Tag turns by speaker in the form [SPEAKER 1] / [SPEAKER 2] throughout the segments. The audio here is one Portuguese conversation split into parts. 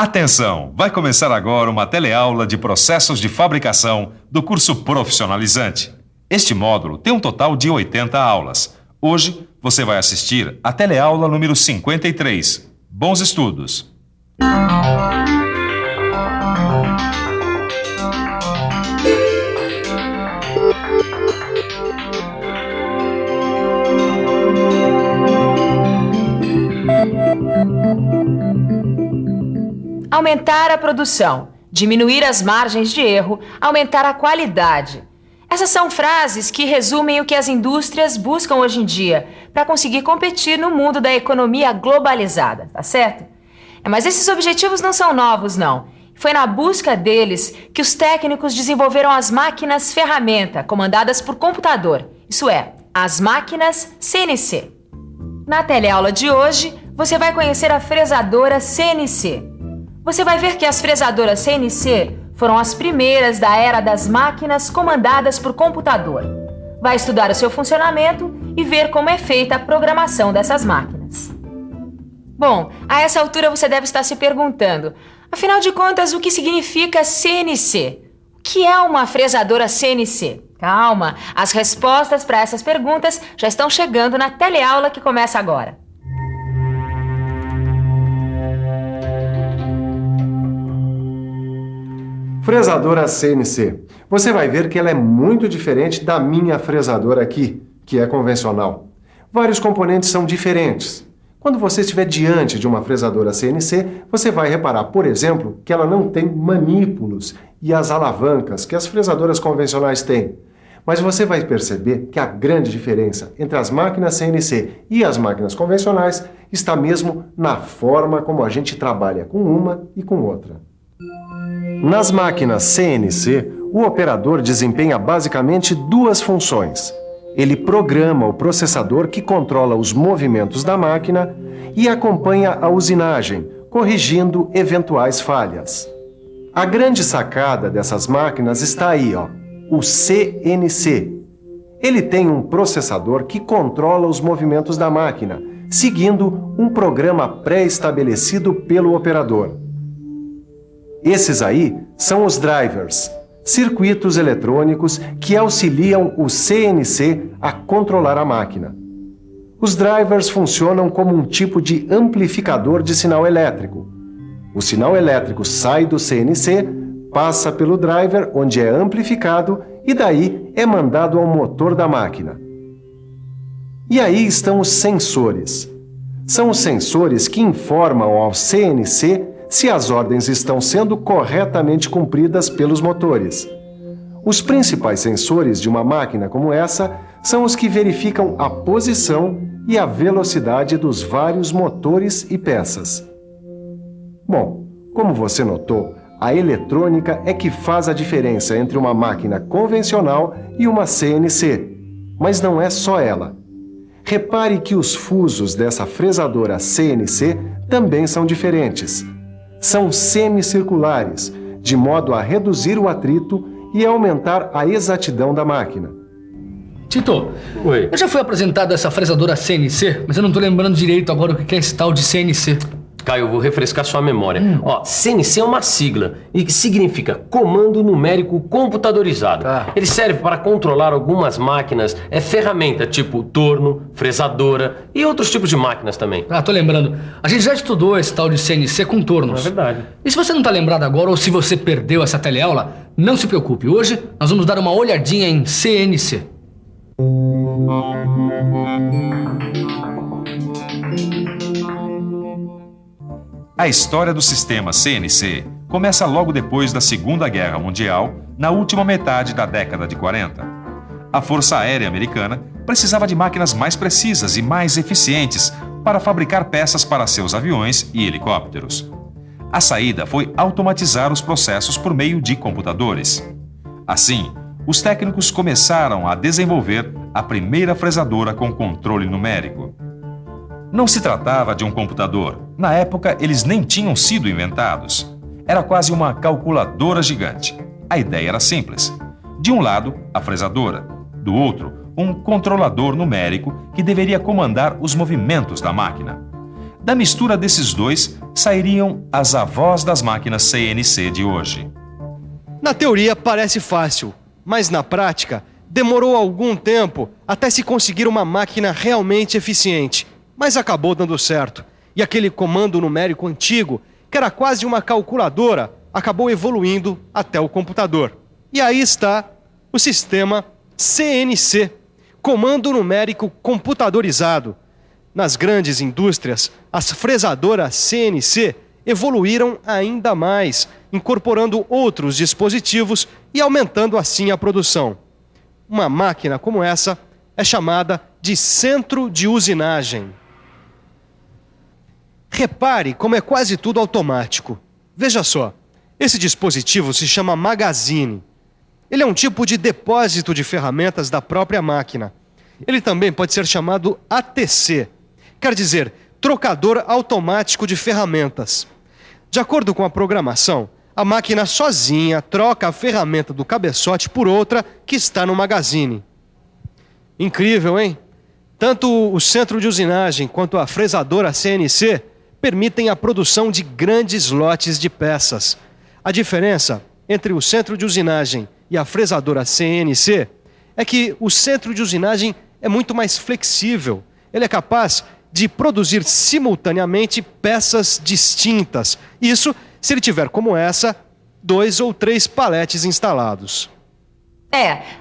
[SPEAKER 1] Atenção! Vai começar agora uma teleaula de processos de fabricação do curso profissionalizante. Este módulo tem um total de 80 aulas. Hoje você vai assistir a teleaula número 53. Bons estudos!
[SPEAKER 2] Aumentar a produção, diminuir as margens de erro, aumentar a qualidade. Essas são frases que resumem o que as indústrias buscam hoje em dia para conseguir competir no mundo da economia globalizada, tá certo? Mas esses objetivos não são novos, não. Foi na busca deles que os técnicos desenvolveram as máquinas ferramenta, comandadas por computador, isso é, as máquinas CNC. Na teleaula de hoje, você vai conhecer a fresadora CNC. Você vai ver que as fresadoras CNC foram as primeiras da era das máquinas comandadas por computador. Vai estudar o seu funcionamento e ver como é feita a programação dessas máquinas. Bom, a essa altura você deve estar se perguntando, afinal de contas, o que significa CNC? O que é uma fresadora CNC? Calma, as respostas para essas perguntas já estão chegando na teleaula que começa agora.
[SPEAKER 3] Fresadora CNC. Você vai ver que ela é muito diferente da minha fresadora aqui, que é convencional. Vários componentes são diferentes. Quando você estiver diante de uma fresadora CNC, você vai reparar, por exemplo, que ela não tem manípulos e as alavancas que as fresadoras convencionais têm. Mas você vai perceber que a grande diferença entre as máquinas CNC e as máquinas convencionais está mesmo na forma como a gente trabalha com uma e com outra. Nas máquinas CNC, o operador desempenha basicamente duas funções. Ele programa o processador que controla os movimentos da máquina e acompanha a usinagem, corrigindo eventuais falhas. A grande sacada dessas máquinas está aí, o CNC. Ele tem um processador que controla os movimentos da máquina, seguindo um programa pré-estabelecido pelo operador. Esses aí são os drivers, circuitos eletrônicos que auxiliam o CNC a controlar a máquina. Os drivers funcionam como um tipo de amplificador de sinal elétrico. O sinal elétrico sai do CNC, passa pelo driver, onde é amplificado, e daí é mandado ao motor da máquina. E aí estão os sensores. São os sensores que informam ao CNC se as ordens estão sendo corretamente cumpridas pelos motores. Os principais sensores de uma máquina como essa são os que verificam a posição e a velocidade dos vários motores e peças. Bom, como você notou, a eletrônica é que faz a diferença entre uma máquina convencional e uma CNC, mas não é só ela. Repare que os fusos dessa fresadora CNC também são diferentes. São semicirculares, de modo a reduzir o atrito e aumentar a exatidão da máquina.
[SPEAKER 4] Tito,
[SPEAKER 5] Oi.
[SPEAKER 4] eu já fui apresentado essa fresadora CNC, mas eu não estou lembrando direito agora o que é esse tal de CNC.
[SPEAKER 5] Caio, eu vou refrescar sua memória. CNC é uma sigla e que significa Comando Numérico Computadorizado. Ele serve para controlar algumas máquinas, ferramenta tipo torno, fresadora e outros tipos de máquinas também.
[SPEAKER 4] Tô lembrando. A gente já estudou esse tal de CNC com tornos.
[SPEAKER 5] É verdade.
[SPEAKER 4] E se você não tá lembrado agora ou se você perdeu essa teleaula, não se preocupe. Hoje nós vamos dar uma olhadinha em CNC.
[SPEAKER 1] A história do sistema CNC começa logo depois da Segunda Guerra Mundial, na última metade da década de 40. A Força Aérea Americana precisava de máquinas mais precisas e mais eficientes para fabricar peças para seus aviões e helicópteros. A saída foi automatizar os processos por meio de computadores. Assim, os técnicos começaram a desenvolver a primeira fresadora com controle numérico. Não se tratava de um computador. Na época, eles nem tinham sido inventados. Era quase uma calculadora gigante. A ideia era simples. De um lado, a fresadora. Do outro, um controlador numérico que deveria comandar os movimentos da máquina. Da mistura desses dois sairiam as avós das máquinas CNC de hoje.
[SPEAKER 6] Na teoria parece fácil, mas na prática demorou algum tempo até se conseguir uma máquina realmente eficiente. Mas acabou dando certo. E aquele comando numérico antigo, que era quase uma calculadora, acabou evoluindo até o computador. E aí está o sistema CNC, Comando Numérico Computadorizado. Nas grandes indústrias, as fresadoras CNC evoluíram ainda mais, incorporando outros dispositivos e aumentando assim a produção. Uma máquina como essa é chamada de centro de usinagem. Repare como é quase tudo automático. Veja só, esse dispositivo se chama magazine. Ele é um tipo de depósito de ferramentas da própria máquina. Ele também pode ser chamado ATC, quer dizer, trocador automático de ferramentas. De acordo com a programação, a máquina sozinha troca a ferramenta do cabeçote por outra que está no magazine. Incrível, hein? Tanto o centro de usinagem quanto a fresadora CNC permitem a produção de grandes lotes de peças. A diferença entre o centro de usinagem e a fresadora CNC é que o centro de usinagem é muito mais flexível. Ele é capaz de produzir simultaneamente peças distintas. Isso se ele tiver, como essa, 2 ou 3 paletes instalados.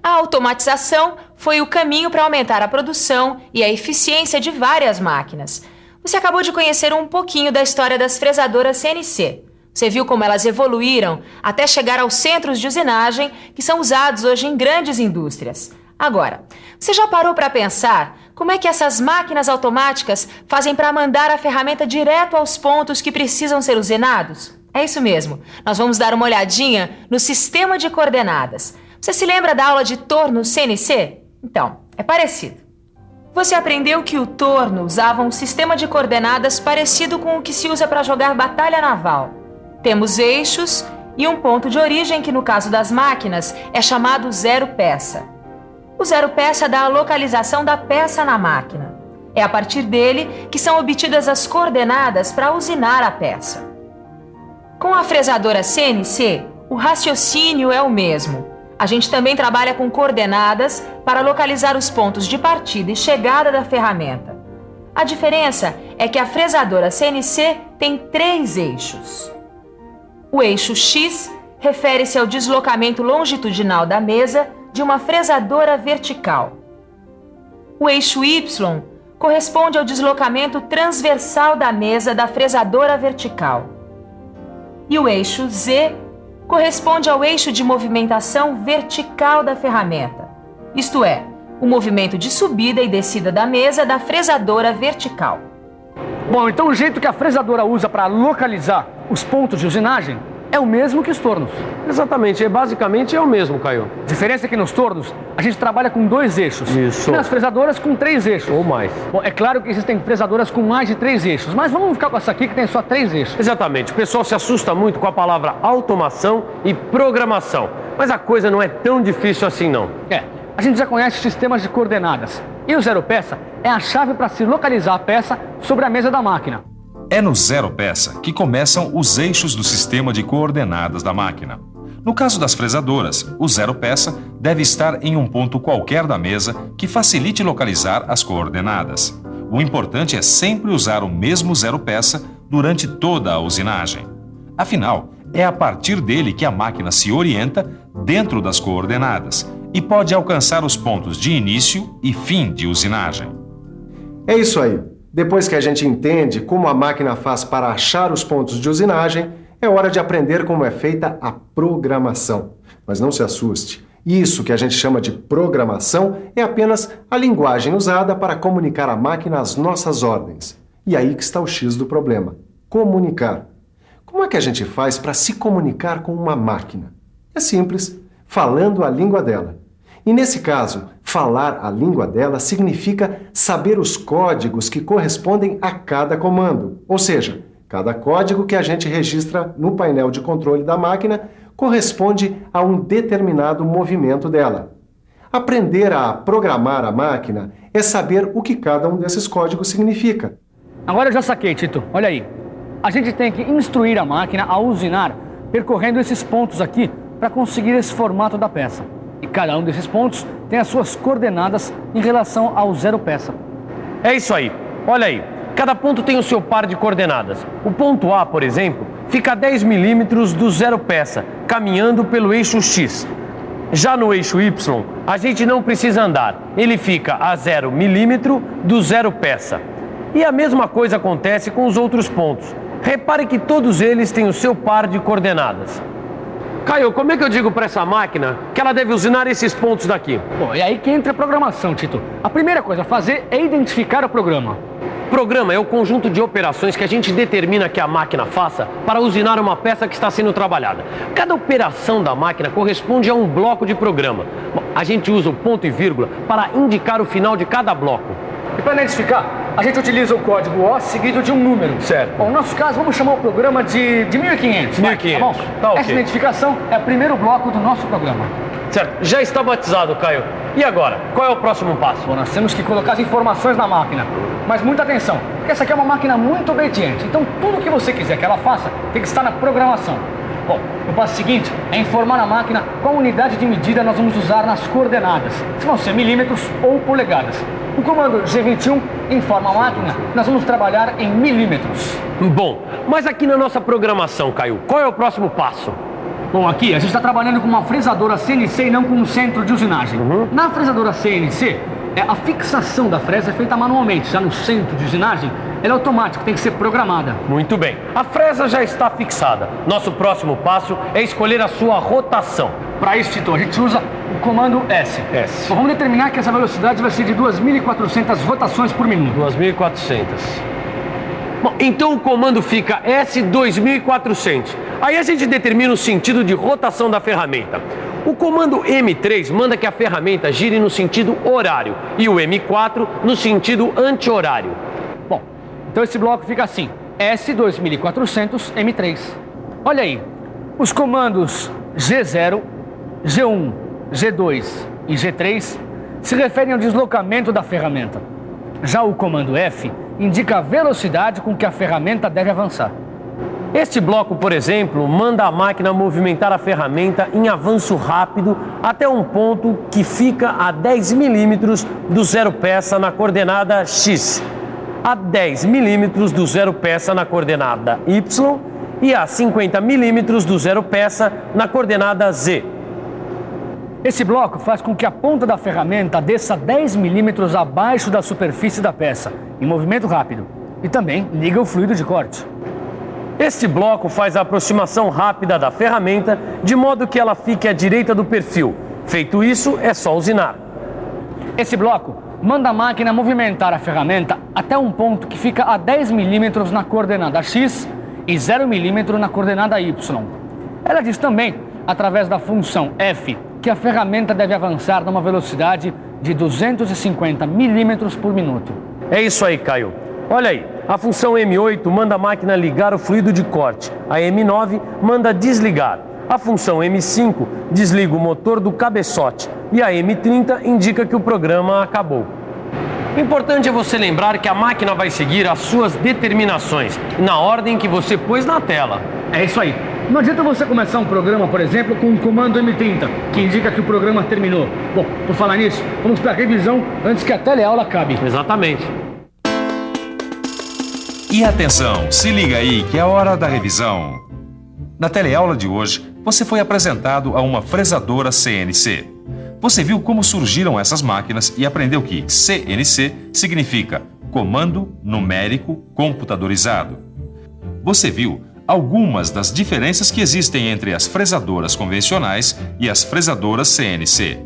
[SPEAKER 2] A automatização foi o caminho para aumentar a produção e a eficiência de várias máquinas. Você acabou de conhecer um pouquinho da história das fresadoras CNC. Você viu como elas evoluíram até chegar aos centros de usinagem que são usados hoje em grandes indústrias. Agora, você já parou para pensar como é que essas máquinas automáticas fazem para mandar a ferramenta direto aos pontos que precisam ser usinados? É isso mesmo. Nós vamos dar uma olhadinha no sistema de coordenadas. Você se lembra da aula de torno CNC? Então, é parecido. Você aprendeu que o torno usava um sistema de coordenadas parecido com o que se usa para jogar batalha naval. Temos eixos e um ponto de origem que, no caso das máquinas, é chamado zero peça. O zero peça dá a localização da peça na máquina. É a partir dele que são obtidas as coordenadas para usinar a peça. Com a fresadora CNC, o raciocínio é o mesmo. A gente também trabalha com coordenadas para localizar os pontos de partida e chegada da ferramenta. A diferença é que a fresadora CNC tem 3 eixos. O eixo X refere-se ao deslocamento longitudinal da mesa de uma fresadora vertical. O eixo Y corresponde ao deslocamento transversal da mesa da fresadora vertical. E o eixo Z corresponde ao eixo de movimentação vertical da ferramenta, isto é, o movimento de subida e descida da mesa da fresadora vertical.
[SPEAKER 4] Bom, então o jeito que a fresadora usa para localizar os pontos de usinagem é o mesmo que os tornos.
[SPEAKER 5] Exatamente, basicamente é o mesmo, Caio.
[SPEAKER 4] A diferença é que nos tornos a gente trabalha com 2 eixos.
[SPEAKER 5] Isso.
[SPEAKER 4] E nas fresadoras com 3 eixos.
[SPEAKER 5] Ou mais.
[SPEAKER 4] Bom, é claro que existem fresadoras com mais de 3 eixos, mas vamos ficar com essa aqui que tem só 3 eixos.
[SPEAKER 5] Exatamente. O pessoal se assusta muito com a palavra automação e programação. Mas a coisa não é tão difícil assim, não.
[SPEAKER 4] A gente já conhece os sistemas de coordenadas. E o zero peça é a chave para se localizar a peça sobre a mesa da máquina.
[SPEAKER 1] É no zero peça que começam os eixos do sistema de coordenadas da máquina. No caso das fresadoras, o zero peça deve estar em um ponto qualquer da mesa que facilite localizar as coordenadas. O importante é sempre usar o mesmo zero peça durante toda a usinagem. Afinal, é a partir dele que a máquina se orienta dentro das coordenadas e pode alcançar os pontos de início e fim de usinagem.
[SPEAKER 3] É isso aí. Depois que a gente entende como a máquina faz para achar os pontos de usinagem, é hora de aprender como é feita a programação. Mas não se assuste. Isso que a gente chama de programação é apenas a linguagem usada para comunicar à máquina as nossas ordens. E aí que está o X do problema: comunicar. Como é que a gente faz para se comunicar com uma máquina? É simples, falando a língua dela. E nesse caso, falar a língua dela significa saber os códigos que correspondem a cada comando. Ou seja, cada código que a gente registra no painel de controle da máquina corresponde a um determinado movimento dela. Aprender a programar a máquina é saber o que cada um desses códigos significa.
[SPEAKER 4] Agora eu já saquei, Tito. Olha aí. A gente tem que instruir a máquina a usinar percorrendo esses pontos aqui para conseguir esse formato da peça. E cada um desses pontos tem as suas coordenadas em relação ao zero peça.
[SPEAKER 5] É isso aí. Olha aí. Cada ponto tem o seu par de coordenadas. O ponto A, por exemplo, fica a 10 milímetros do zero peça, caminhando pelo eixo X. Já no eixo Y, a gente não precisa andar. Ele fica a 0 milímetro do zero peça. E a mesma coisa acontece com os outros pontos. Repare que todos eles têm o seu par de coordenadas. Caio, como é que eu digo para essa máquina que ela deve usinar esses pontos daqui?
[SPEAKER 4] Bom, é aí que entra a programação, Tito. A primeira coisa a fazer é identificar o programa.
[SPEAKER 5] Programa é o conjunto de operações que a gente determina que a máquina faça para usinar uma peça que está sendo trabalhada. Cada operação da máquina corresponde a um bloco de programa. Bom, a gente usa o ponto e vírgula para indicar o final de cada bloco.
[SPEAKER 4] E para identificar, a gente utiliza o código O seguido de um número.
[SPEAKER 5] Certo.
[SPEAKER 4] Bom, no nosso caso, vamos chamar o programa de 1500.
[SPEAKER 5] 1500.
[SPEAKER 4] Tá bom?
[SPEAKER 5] Tá ok.
[SPEAKER 4] Essa identificação é o primeiro bloco do nosso programa.
[SPEAKER 5] Certo, já está batizado, Caio. E agora, qual é o próximo passo?
[SPEAKER 4] Bom, nós temos que colocar as informações na máquina. Mas muita atenção, porque essa aqui é uma máquina muito obediente. Então, tudo que você quiser que ela faça tem que estar na programação. Bom, o passo seguinte é informar a máquina qual unidade de medida nós vamos usar nas coordenadas, se vão ser milímetros ou polegadas. O comando G21 informa a máquina que nós vamos trabalhar em milímetros.
[SPEAKER 5] Bom, mas aqui na nossa programação, Caio, qual é o próximo passo?
[SPEAKER 4] Bom, aqui a gente está trabalhando com uma fresadora CNC e não com um centro de usinagem. Na fresadora CNC, a fixação da fresa é feita manualmente. Já no centro de usinagem, ela é automática, tem que ser programada.
[SPEAKER 5] Muito bem, a fresa já está fixada. Nosso próximo passo é escolher a sua rotação.
[SPEAKER 4] Para isso, Tito, a gente usa o comando S.
[SPEAKER 5] S.
[SPEAKER 4] Bom, vamos determinar que essa velocidade vai ser de 2.400 rotações por minuto.
[SPEAKER 5] 2.400. Bom, então o comando fica S2400. Aí a gente determina o sentido de rotação da ferramenta. O comando M3 manda que a ferramenta gire no sentido horário e o M4 no sentido anti-horário.
[SPEAKER 4] Bom, então esse bloco fica assim, S2400 M3. Olha aí, os comandos G0, G1, G2 e G3 se referem ao deslocamento da ferramenta. Já o comando F indica a velocidade com que a ferramenta deve avançar.
[SPEAKER 5] Este bloco, por exemplo, manda a máquina movimentar a ferramenta em avanço rápido até um ponto que fica a 10 milímetros do zero peça na coordenada X, a 10 milímetros do zero peça na coordenada Y e a 50 milímetros do zero peça na coordenada Z.
[SPEAKER 4] Esse bloco faz com que a ponta da ferramenta desça 10 milímetros abaixo da superfície da peça, em movimento rápido, e também liga o fluido de corte.
[SPEAKER 5] Este bloco faz a aproximação rápida da ferramenta de modo que ela fique à direita do perfil. Feito isso, é só usinar.
[SPEAKER 4] Esse bloco manda a máquina movimentar a ferramenta até um ponto que fica a 10 milímetros na coordenada X e 0 milímetro na coordenada Y. Ela diz também, através da função F, que a ferramenta deve avançar numa velocidade de 250 milímetros por minuto.
[SPEAKER 5] É isso aí, Caio. Olha aí, a função M8 manda a máquina ligar o fluido de corte. A M9 manda desligar. A função M5 desliga o motor do cabeçote. E a M30 indica que o programa acabou. O importante é você lembrar que a máquina vai seguir as suas determinações, na ordem que você pôs na tela.
[SPEAKER 4] É isso aí. Não adianta você começar um programa, por exemplo, com o comando M30, que indica que o programa terminou. Bom, por falar nisso, vamos para a revisão antes que a teleaula acabe.
[SPEAKER 5] Exatamente.
[SPEAKER 1] E atenção, se liga aí que é a hora da revisão. Na teleaula de hoje, você foi apresentado a uma fresadora CNC. Você viu como surgiram essas máquinas e aprendeu que CNC significa Comando Numérico Computadorizado. Você viu algumas das diferenças que existem entre as fresadoras convencionais e as fresadoras CNC.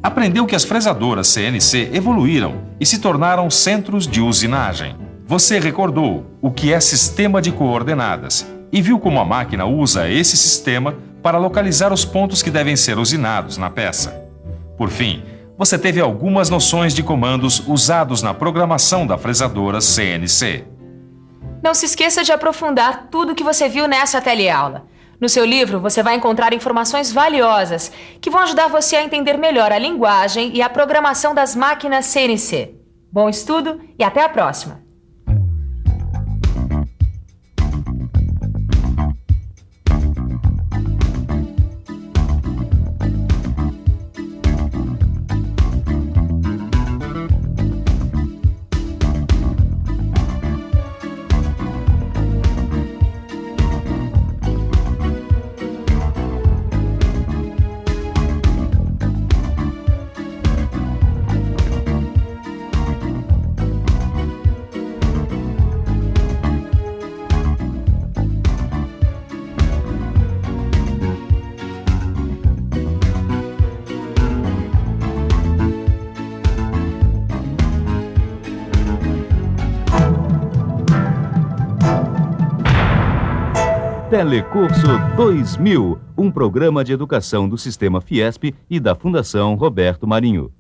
[SPEAKER 1] Aprendeu que as fresadoras CNC evoluíram e se tornaram centros de usinagem. Você recordou o que é sistema de coordenadas e viu como a máquina usa esse sistema para localizar os pontos que devem ser usinados na peça. Por fim, você teve algumas noções de comandos usados na programação da fresadora CNC.
[SPEAKER 2] Não se esqueça de aprofundar tudo o que você viu nessa teleaula. No seu livro, você vai encontrar informações valiosas que vão ajudar você a entender melhor a linguagem e a programação das máquinas CNC. Bom estudo e até a próxima!
[SPEAKER 7] Telecurso 2000, um programa de educação do Sistema Fiesp e da Fundação Roberto Marinho.